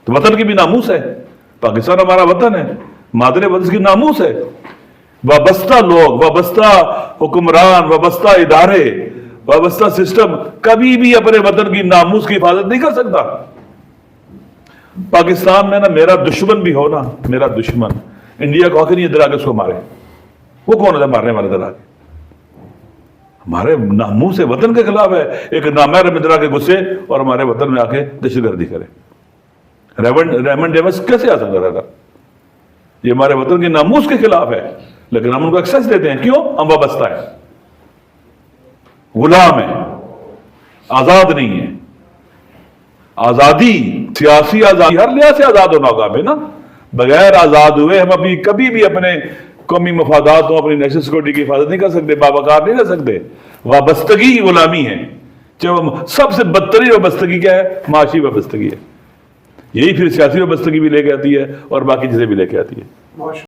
تو وطن کی بھی ناموس ہے، پاکستان ہمارا وطن ہے، مادر وطن کی ناموس ہے۔ وابستہ لوگ، وابستہ حکمران، وابستہ ادارے، وابستہ سسٹم کبھی بھی اپنے وطن کی ناموس کی حفاظت نہیں کر سکتا۔ پاکستان میں نا میرا دشمن بھی ہو نا، میرا دشمن انڈیا کو آخر نہیں ادھر آگے اس کو مارے، وہ کون ہے مارنے والے ادھر آگے؟ ہمارے ناموس وطن کے خلاف ہے ایک نامحرم ادھر آگے گھسے اور ہمارے وطن میں آ کے دہشت گردی کرے۔ ریمنڈ ڈیوس کیسے آ سکتا تھا؟ یہ ہمارے وطن کے ناموس کے خلاف ہے، لیکن ہم ان کو ایکسیس دیتے ہیں، کیوں؟ ہم وابستہ ہیں، غلام ہیں، آزاد نہیں ہیں۔ آزادی، سیاسی آزادی ہر لحاظ سے آزاد ہونا ہوگا ہمیں نا، بغیر آزاد ہوئے ہم ابھی کبھی بھی اپنے قومی مفاداتوں، اپنی نیشنل سیکورٹی کی حفاظت نہیں کر سکتے، باوقار نہیں رہ سکتے۔ وابستگی غلامی ہے، سب سے بدترین وابستگی کیا ہے؟ معاشی وابستگی ہے، یہی پھر سیاسی وابستگی بھی لے کے آتی ہے اور باقی چیزیں بھی لے کے آتی ہے۔